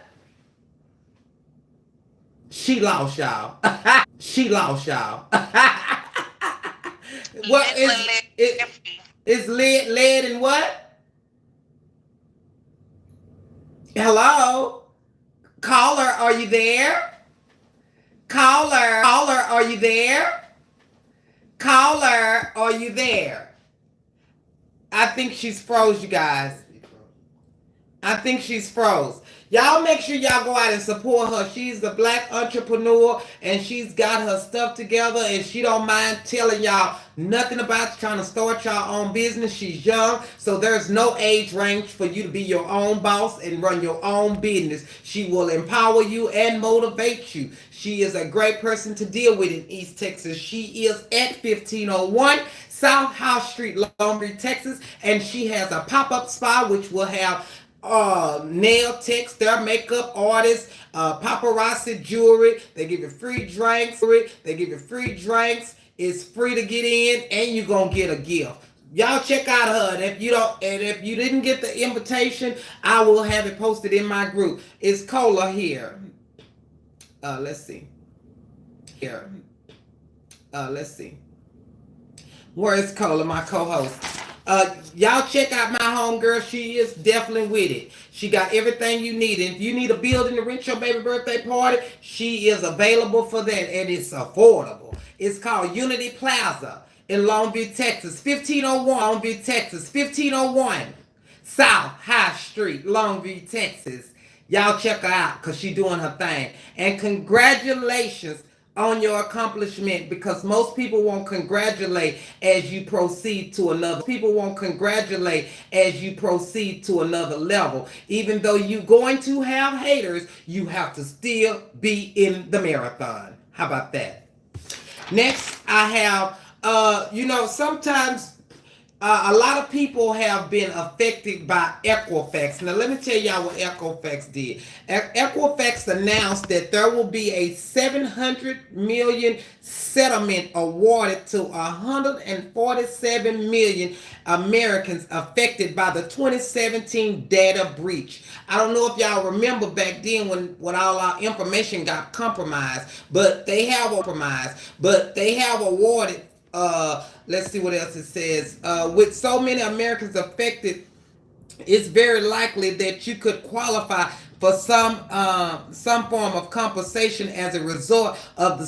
She lost y'all. She lost y'all. What is lead and what? Hello? Caller, are you there? Caller, are you there? Caller, are you there? I think she's froze, you guys. I think she's froze. Y'all make sure y'all go out and support her. She's a black entrepreneur, and she's got her stuff together, and she don't mind telling y'all nothing about trying to start your own business. She's young, so there's no age range for you to be your own boss and run your own business. She will empower you and motivate you. She is a great person to deal with in East Texas. She is at 1501 South House Street, Long Beach, Texas, and she has a pop-up spa which will have nail techs, their makeup artists, paparazzi jewelry. They give you free drinks. It's free to get in, and you're gonna get a gift. Y'all check out her. And if you didn't get the invitation, I will have it posted in my group. It's Cola here. Let's see. Here. Let's see. Where is Cola, my co-host? Y'all check out my homegirl. She is definitely with it. She got everything you need. And if you need a building to rent your baby birthday party, she is available for that, and it's affordable. It's called Unity Plaza in Long Beach, Texas. 1501 South High Street, Long Beach, Texas. Y'all check her out, because she's doing her thing. And congratulations on your accomplishment, because most people won't congratulate as you proceed to another. People won't congratulate as you proceed to another level. Even though you're going to have haters, you have to still be in the marathon. How about that? Next, I have, sometimes a lot of people have been affected by Equifax. Now, let me tell y'all what Equifax did. Equifax announced that there will be a $700 million settlement awarded to 147 million Americans affected by the 2017 data breach. I don't know if y'all remember back then when all our information got compromised, but they have awarded, let's see what else it says. With so many Americans affected, it's very likely that you could qualify for some form of compensation as a result of the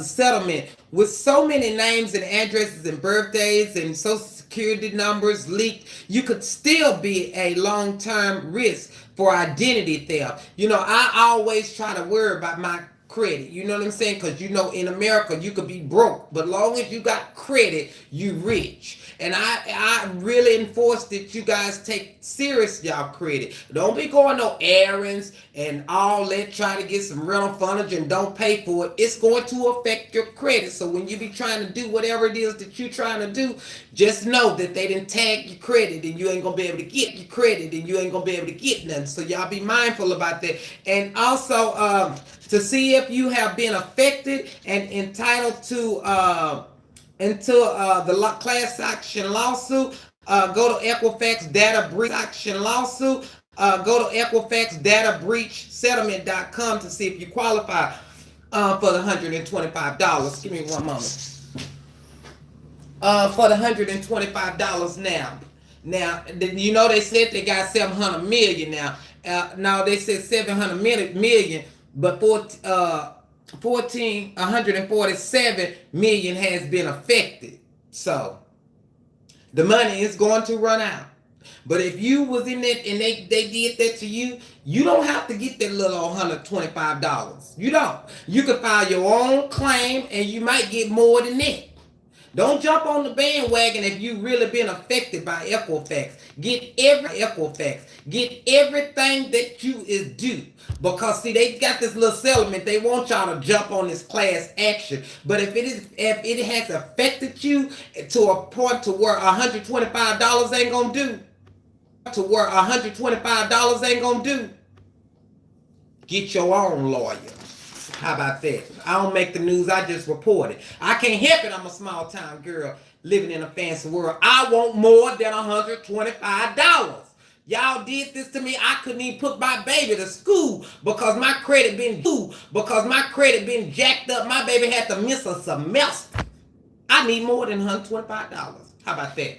settlement. With so many names and addresses and birthdays and social security numbers leaked, you could still be a long-term risk for identity theft. I always try to worry about my credit. You know what I'm saying? Because in America you could be broke, but long as you got credit, you rich. And I really enforce that you guys take serious y'all credit. Don't be going no errands and all that, try to get some rental furniture and don't pay for it. It's going to affect your credit. So when you be trying to do whatever it is that you're trying to do, just know that they didn't tag your credit and you ain't gonna be able to get your credit and you ain't gonna be able to get nothing. So y'all be mindful about that. And also to see if you have been affected and entitled to the class action lawsuit, go to Equifax data breach action lawsuit. Go to Equifax data breach settlement.com to see if you qualify for the $125. Give me one moment. For the $125 now. Now, they said they got 700 million now. Now they said 700 million, but 147 million has been affected. So the money is going to run out. But if you was in it and they did that to you, you don't have to get that little $125. You don't. You can file your own claim and you might get more than that. Don't jump on the bandwagon if you really been affected by Equifax. Get everything that you is due. Because see, they got this little settlement. They want y'all to jump on this class action. But if it has affected you to a point to where $125 ain't gonna do, get your own lawyer. How about that? I don't make the news, I just report it. I can't help it, I'm a small town girl living in a fancy world. I want more than $125. Y'all did this to me. I couldn't even put my baby to school because my credit been jacked up. My baby had to miss a semester. I need more than $125. How about that?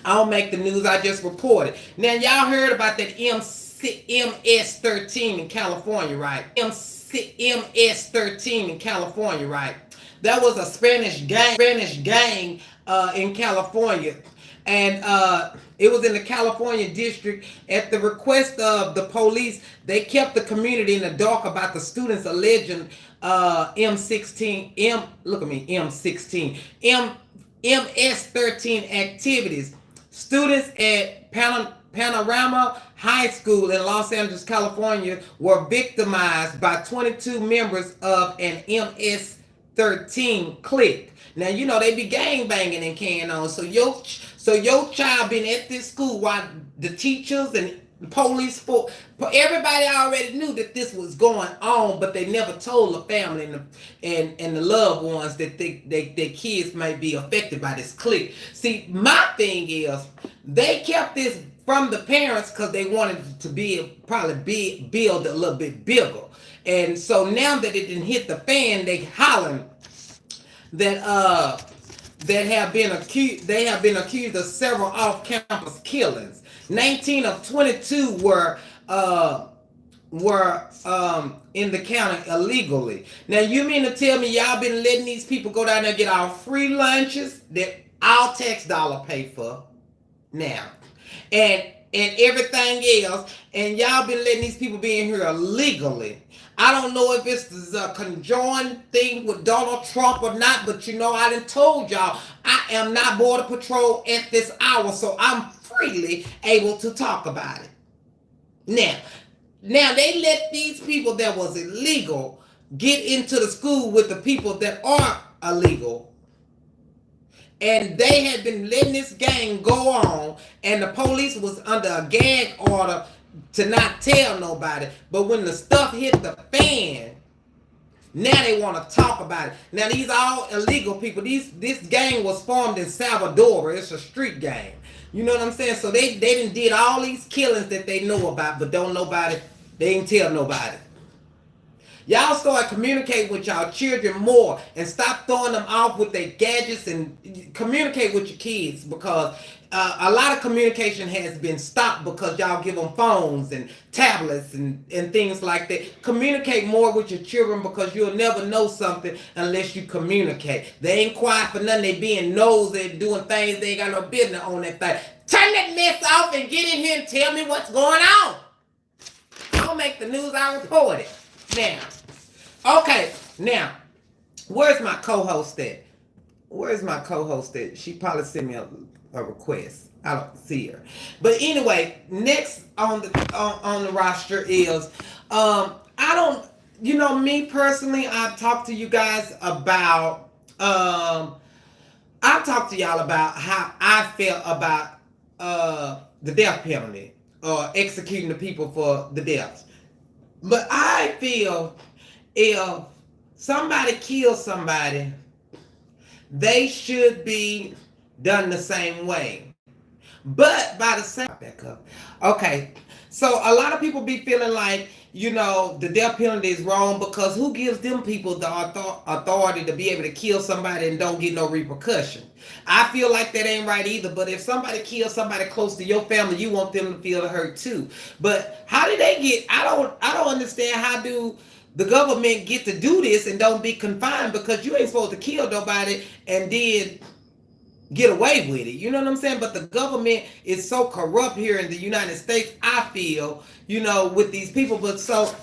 I don't make the news, I just report it. Now y'all heard about that MS-13 in California, right? MS-13 in California, right? That was a Spanish gang in California. And it was in the California district. At the request of the police, they kept the community in the dark about the students alleging MS-13 activities. Students at Panorama High School in Los Angeles, California were victimized by 22 members of an MS-13 clique. Now, they be gang banging and carrying on. So your child been at this school while the teachers and the police, everybody already knew that this was going on, but they never told the family and the loved ones that their kids might be affected by this clique. See, my thing is, they kept this from the parents because they wanted it to build a little bit bigger. And so now that it didn't hit the fan, they hollering that have been accused of several off-campus killings. 19 of 22 were in the county illegally. Now you mean to tell me y'all been letting these people go down there and get our free lunches that our tax dollar pay for now, and everything else, and y'all been letting these people be in here illegally? I don't know if it's a conjoined thing with Donald Trump or not, but I done told y'all I am not Border Patrol at this hour, so I'm freely able to talk about it. Now, Now they let these people that was illegal get into the school with the people that are illegal. And they had been letting this gang go on, and the police was under a gag order to not tell nobody. But when the stuff hit the fan, now they want to talk about it. Now these are all illegal people. This gang was formed in Salvador. It's a street gang. You know what I'm saying? So they did all these killings that they know about, but don't nobody, they ain't tell nobody. Y'all start communicating with y'all children more and stop throwing them off with their gadgets and communicate with your kids, because a lot of communication has been stopped because y'all give them phones and tablets and things like that. Communicate more with your children, because you'll never know something unless you communicate. They ain't quiet for nothing. They being nosy, doing things they ain't got no business on that thing. Turn that mess off and get in here and tell me what's going on. Don't make the news, I report it. Now, okay, now, where's my co-host at? Where's my co-host at? She probably sent me a request. I don't see her. But anyway, next on the roster is I don't, you know, me personally, I've talked to you guys about I've talked to y'all about how I feel about the death penalty or executing the people for the deaths. But I feel if somebody kills somebody, they should be done the same way. But by the same, back up. Okay, so a lot of people be feeling like, you know, the death penalty is wrong, because who gives them people the authority to be able to kill somebody and don't get no repercussion? I feel like that ain't right either. But if somebody kills somebody close to your family, you want them to feel the hurt too. But how did they get? I don't understand, how do the government get to do this and don't be confined, because you ain't supposed to kill nobody and then get away with it. You know what I'm saying? But the government is so corrupt here in the United States, I feel, you know, with these people. But so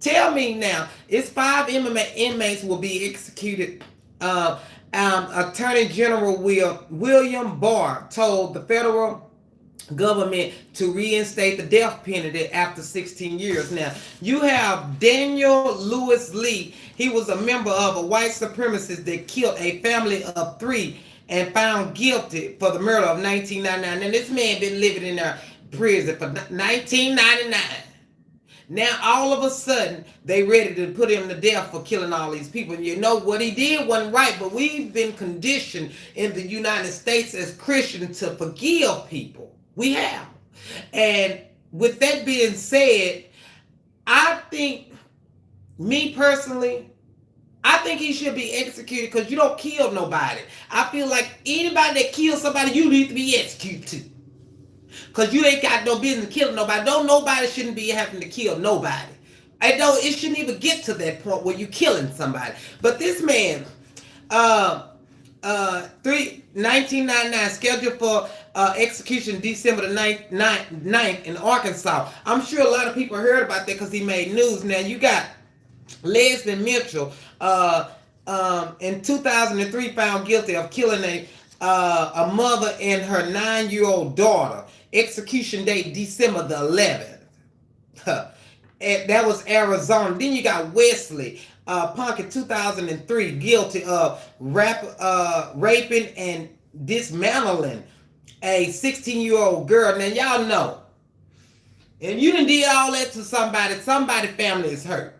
tell me now, it's 5 inmates will be executed. Attorney General William Barr told the federal government to reinstate the death penalty after 16 years. Now, you have Daniel Lewis Lee. He was a member of a white supremacist that killed a family of 3 and found guilty for the murder of 1999. And this man been living in their prison for 1999. Now, all of a sudden, they ready to put him to death for killing all these people. And you know, what he did wasn't right, but we've been conditioned in the United States as Christians to forgive people. We have. And with that being said, I think, me personally, I think he should be executed, because you don't kill nobody. I feel like anybody that kills somebody, you need to be executed too. Because you ain't got no business killing nobody. Nobody shouldn't be having to kill nobody. It shouldn't even get to that point where you killing somebody. But this man, 1999, scheduled for execution December the 9th in Arkansas. I'm sure a lot of people heard about that because he made news. Now you got Leslie Mitchell, in 2003, found guilty of killing a mother and her 9-year-old daughter. Execution date December the 11th. And that was Arizona. Then you got Wesley Puckett, 2003, guilty of raping and dismantling a 16-year-old girl. Now y'all know, and you done did all that to somebody family is hurt.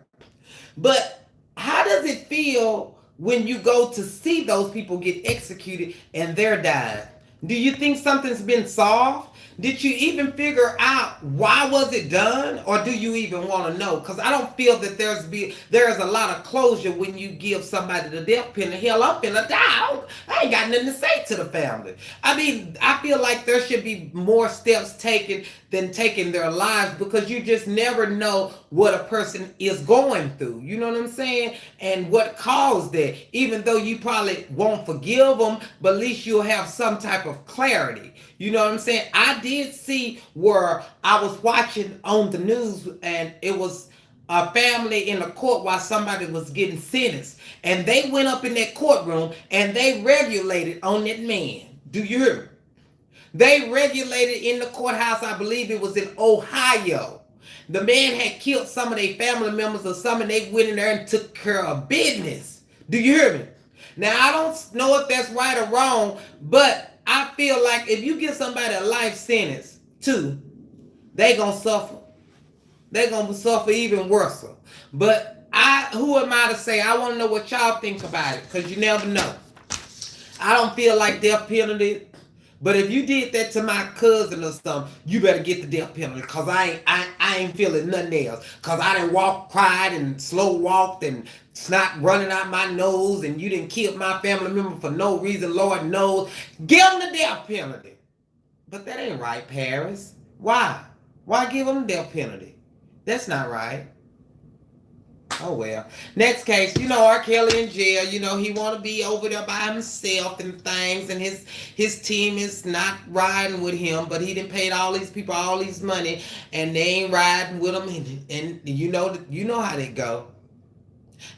But how does it feel when you go to see those people get executed and they're dying? Do you think something's been solved? Did you even figure out why was it done, or do you even want to know? Because I don't feel that there's a lot of closure when you give somebody the death penalty. Hell, I'm finna die. I ain't got nothing to say to the family. I mean, I feel like there should be more steps taken than taking their lives, because you just never know what a person is going through. You know what I'm saying? And what caused that. Even though you probably won't forgive them, but at least you'll have some type of clarity. You know what I'm saying? I did see where I was watching on the news, and it was a family in a court while somebody was getting sentenced. And they went up in that courtroom and they regulated on that man. Do you hear me? They regulated in the courthouse, I believe it was in Ohio. The man had killed some of their family members or some, and they went in there and took care of business. Do you hear me? Now, I don't know if that's right or wrong, but I feel like if you give somebody a life sentence, too, they gonna suffer. They gonna suffer even worse. But who am I to say? I want to know what y'all think about it, because you never know. I don't feel like death penalty. But if you did that to my cousin or something, you better get the death penalty, because I ain't feeling nothing else. Because I done cried and slow walked and snot running out my nose, and you didn't kill my family member for no reason, Lord knows. Give them the death penalty. But that ain't right, Paris. Why? Why give them the death penalty? That's not right. Oh, well. Next case, R. Kelly in jail. He want to be over there by himself and things, and his team is not riding with him, but he done paid all these people all these money, and they ain't riding with him, and you know how they go.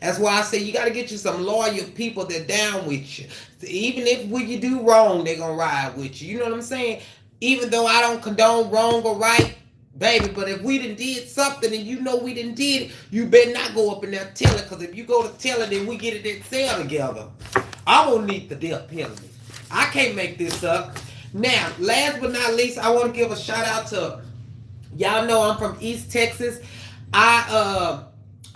That's why I say you got to get you some loyal people that down with you. Even if when you do wrong, they're going to ride with you. You know what I'm saying? Even though I don't condone wrong or right, baby, but if we did something and we did it, you better not go up in there and tell it, because if you go to tell it and we get it in cell together, I'm going to need the death penalty. I can't make this up. Now, last but not least, I want to give a shout out to, y'all know I'm from East Texas.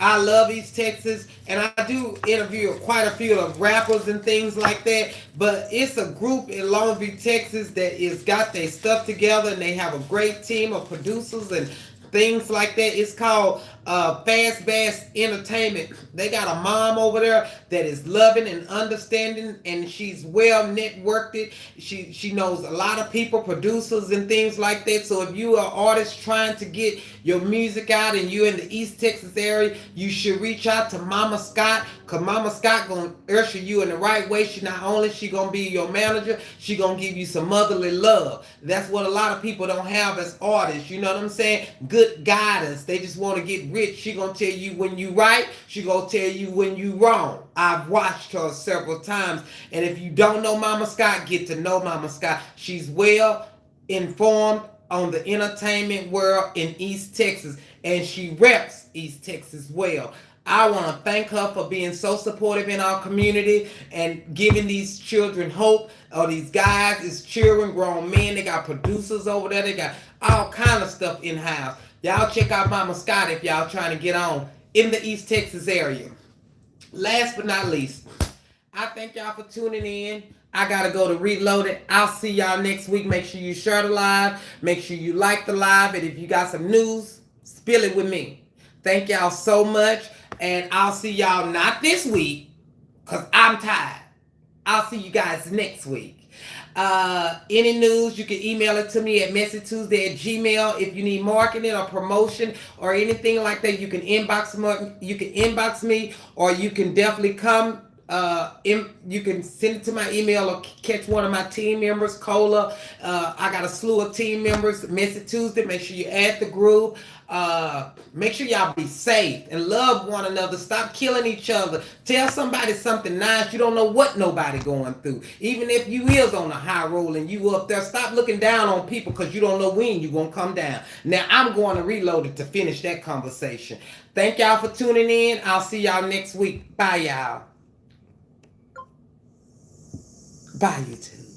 I love East Texas, and I do interview quite a few of rappers and things like that, but it's a group in Longview, Texas that is got their stuff together, and they have a great team of producers and things like that. It's called Fast Bass Entertainment. They got a mom over there that is loving and understanding, and she's well networked. She knows a lot of people, producers and things like that. So if you are an artist trying to get your music out and you're in the East Texas area, you should reach out to Mama Scott, because Mama Scott gonna usher you in the right way. She gonna be your manager, she gonna give you some motherly love. That's what a lot of people don't have as artists. You know what I'm saying? Good guidance. They just want to get rich. She gonna tell you when you right, she gonna tell you when you wrong. I've watched her several times, and if you don't know Mama Scott, get to know Mama Scott. She's well informed on the entertainment world in East Texas, and she reps East Texas well. I want to thank her for being so supportive in our community and giving these children hope. Or these guys, it's children, grown men. They got producers over there. They got all kind of stuff in-house. Y'all check out Mama Scott if y'all trying to get on in the East Texas area. Last but not least, I thank y'all for tuning in. I got to go to reload it. I'll see y'all next week. Make sure you share the live. Make sure you like the live. And if you got some news, spill it with me. Thank y'all so much. And I'll see y'all not this week, because I'm tired. I'll see you guys next week. Any news, you can email it to me at messagetoosday@gmail. If you need marketing or promotion or anything like that, you can inbox me, or you can definitely come. You can send it to my email or catch one of my team members, Cola. I got a slew of team members. Message Tuesday. Make sure you add the group. Make sure y'all be safe and love one another. Stop killing each other. Tell somebody something nice. You don't know what nobody going through. Even if you is on a high roll and you up there, stop looking down on people, because you don't know when you're going to come down. Now, I'm going to reload it to finish that conversation. Thank y'all for tuning in. I'll see y'all next week. Bye, y'all. Bye, YouTube.